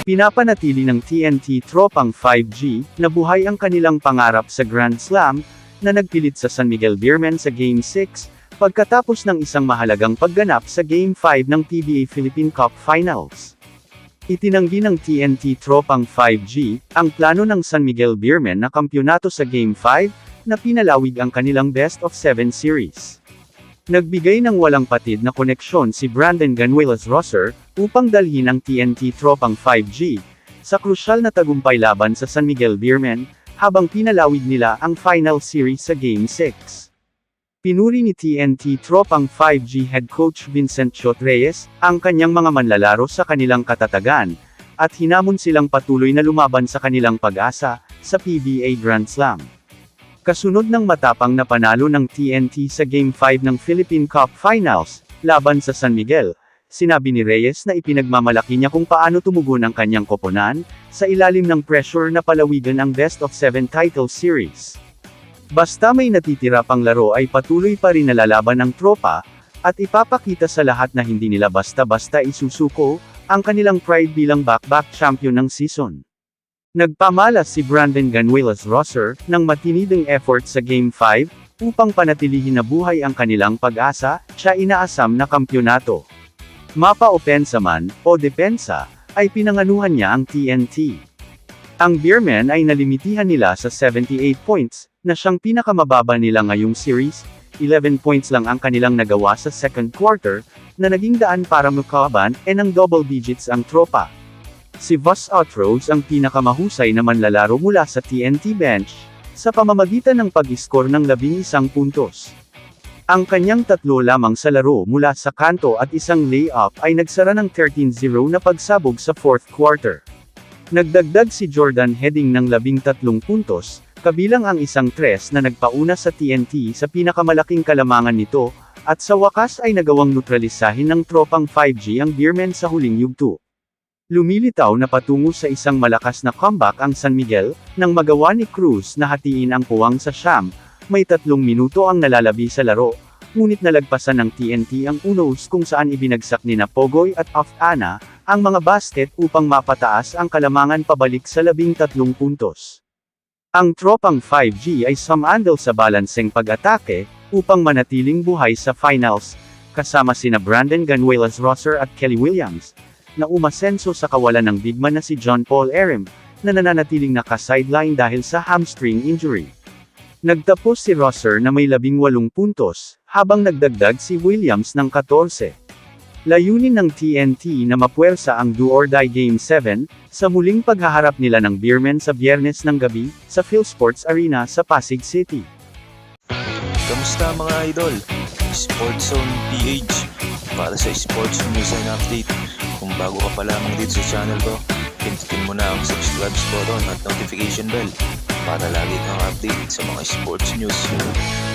Pinapanatili ng TNT tropang 5G, na buhay ang kanilang pangarap sa Grand Slam, na nagpilit sa San Miguel Beermen sa Game 6, pagkatapos ng isang mahalagang pagganap sa Game 5 ng PBA Philippine Cup Finals. Itinanggi ng TNT tropang 5G, ang plano ng San Miguel Beermen na kampyonato sa Game 5, na pinalawig ang kanilang Best of 7 series. Nagbigay ng walang patid na koneksyon si Brandon Ganuelas-Rosser, upang dalhin ang TNT tropang 5G, sa krusyal na tagumpay laban sa San Miguel Beermen, habang pinalawig nila ang final series sa Game 6. Pinuri ni TNT tropang 5G head coach Vincent Chot Reyes, ang kanyang mga manlalaro sa kanilang katatagan, at hinamon silang patuloy na lumaban sa kanilang pag-asa, sa PBA Grand Slam. Kasunod ng matapang na panalo ng TNT sa Game 5 ng Philippine Cup Finals, laban sa San Miguel, sinabi ni Reyes na ipinagmamalaki niya kung paano tumugon ang kanyang koponan, sa ilalim ng pressure na palawigan ang Best of 7 title series. Basta may natitira pang laro ay patuloy pa rin nalalaban ng tropa, at ipapakita sa lahat na hindi nila basta-basta isusuko, ang kanilang pride bilang back-back champion ng season. Nagpamalas si Brandon Ganuelas-Rosser, ng matiniding effort sa Game 5, upang panatilihin na buhay ang kanilang pag-asa, siya inaasam na kampyonato. Mapa-opensa man, o depensa, ay pinanganuhan niya ang TNT. Ang Beermen ay nalimitihan nila sa 78 points, na siyang pinakamababa nila ngayong series, 11 points lang ang kanilang nagawa sa second quarter, na naging daan para makaban, ng double digits ang tropa. Si Vos Outros ang pinakamahusay na manlalaro mula sa TNT bench, sa pamamagitan ng pag-score ng 11 puntos. Ang kanyang 3 lamang sa laro mula sa kanto at isang layup ay nagsara ng 13-0 na pagsabog sa fourth quarter. Nagdagdag si Jordan Heading ng 13 puntos, kabilang ang isang 3 na nagpauna sa TNT sa pinakamalaking kalamangan nito, at sa wakas ay nagawang neutralisahin ng tropang 5G ang Beermen sa huling yugto. Lumilitaw na patungo sa isang malakas na comeback ang San Miguel, nang magawa ni Cruz na hatiin ang puwang sa siyam, may 3 minuto ang nalalabi sa laro, ngunit nalagpasan ng TNT ang unos kung saan ibinagsak ni Pogoy at Ana, ang mga basket upang mapataas ang kalamangan pabalik sa 13 puntos. Ang tropang 5G ay sumandal sa balanseng pag-atake, upang manatiling buhay sa finals, kasama sina Brandon Ganuelas-Rosser at Kelly Williams, na umasenso sa kawalan ng bigman na si John Paul Arim, na nananatiling naka-sideline dahil sa hamstring injury. Nagtapos si Rosser na may 18 puntos, habang nagdagdag si Williams ng 14. Layunin ng TNT na mapuwersa ang do-or-die Game 7, sa muling paghaharap nila ng Beermen sa Biyernes ng gabi, sa PhilSports Arena sa Pasig City. Kamusta mga idol? Sports Zone PH, para sa sports news and update. Kung bago ka pa lamang dito sa channel ko, pindutin mo na ang subscribe button at notification bell para lagi kang update sa mga sports news.